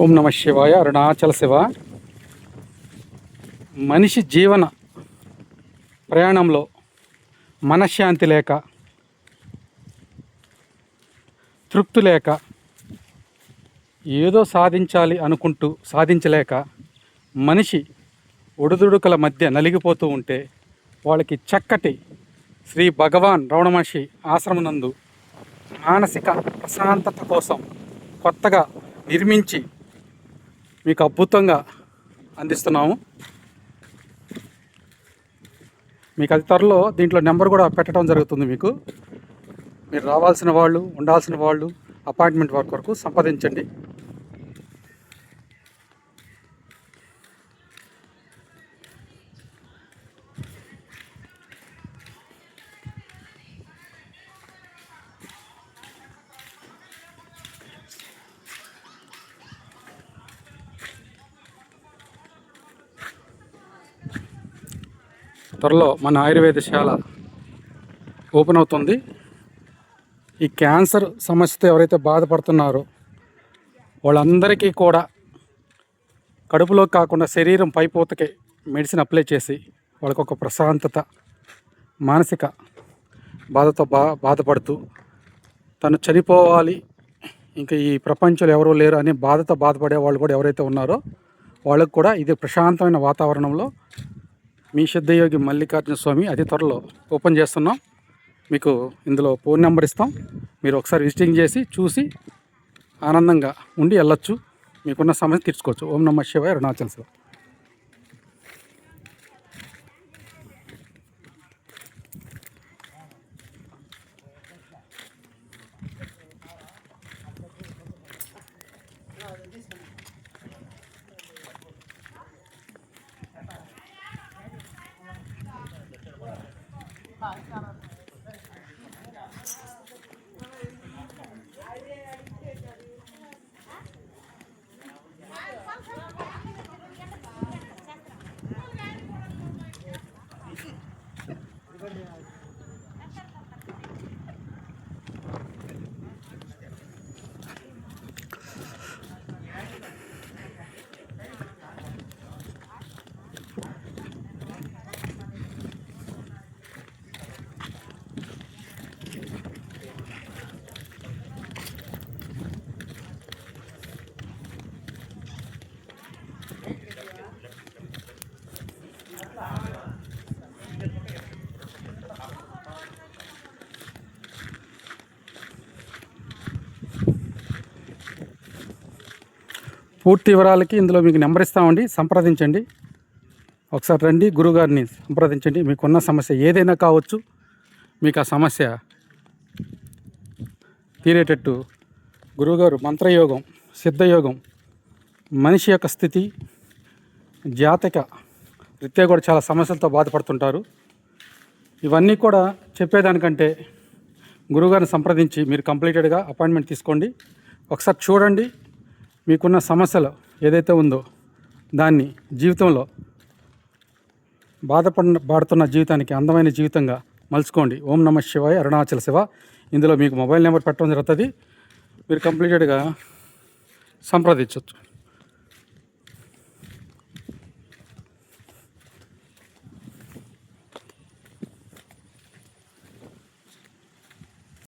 ఓం నమ శివాయ. అరుణాచల శివ. మనిషి జీవన ప్రయాణంలో మనశ్శాంతి లేక, తృప్తి లేక, ఏదో సాధించాలి అనుకుంటూ సాధించలేక మనిషి ఒడిదుడుకుల మధ్య నలిగిపోతూ ఉంటే వాళ్ళకి చక్కటి శ్రీ భగవాన్ రమణ మహర్షి ఆశ్రమం నందు మానసిక ప్రశాంతత కోసం కొత్తగా నిర్మించి మీకు అద్భుతంగా అందిస్తున్నాము. మీకు అతి త్వరలో దీంట్లో నెంబర్ కూడా పెట్టడం జరుగుతుంది. మీరు రావాల్సిన వాళ్ళు, ఉండాల్సిన వాళ్ళు అపాయింట్మెంట్ వర్క్ వరకు సంప్రదించండి. త్వరలో మన ఆయుర్వేదశాల ఓపెన్ అవుతుంది. ఈ క్యాన్సర్ సమస్యతో ఎవరైతే బాధపడుతున్నారో వాళ్ళందరికీ కూడా కడుపులో కాకుండా శరీరం పైపోతకే మెడిసిన్ అప్లై చేసి వాళ్ళకు ఒక ప్రశాంతత, మానసిక బాధతో బాధపడుతూ తను చనిపోవాలి, ఇంకా ఈ ప్రపంచంలో ఎవరూ లేరు అనే బాధతో బాధపడే వాళ్ళు కూడా ఎవరైతే ఉన్నారో వాళ్ళకు కూడా ఇది ప్రశాంతమైన వాతావరణంలో మీ సిద్ధయోగి మల్లికార్జున స్వామి అతి త్వరలో ఓపెన్ చేస్తున్నాం. మీకు ఇందులో ఫోన్ నెంబర్ ఇస్తాం. మీరు ఒకసారి విజిటింగ్ చేసి చూసి ఆనందంగా ఉండి వెళ్ళొచ్చు. మీకున్న సమస్య తీర్చుకోవచ్చు. ఓం నమ శివాయ. అరుణాచల శివ. పూర్తి వివరాలకి ఇందులో మీకు నెంబర్ ఇస్తామండి, సంప్రదించండి. ఒకసారి రండి, గురుగారిని సంప్రదించండి. మీకున్న సమస్య ఏదైనా కావచ్చు. మీకు ఆ సమస్య తీరేటట్టు గురువుగారు మంత్రయోగం, సిద్ధయోగం, మనిషి యొక్క స్థితి, జాతక రీత్యా కూడా చాలా సమస్యలతో బాధపడుతుంటారు. ఇవన్నీ కూడా చెప్పేదానికంటే గురువుగారిని సంప్రదించి మీరు కంప్లీటెడ్గా అపాయింట్మెంట్ తీసుకోండి. ఒకసారి చూడండి. మీకున్న సమస్యలు ఏదైతే ఉందో దాన్ని జీవితంలో బాధపడుతున్న జీవితానికి అందమైన జీవితంగా మలుచుకోండి. ఓం నమ శివాయ. అరుణాచల శివ. ఇందులో మీకు మొబైల్ నెంబర్ పెట్టడం జరుగుతుంది. మీరు కంప్లీటెడ్గా సంప్రదించవచ్చు.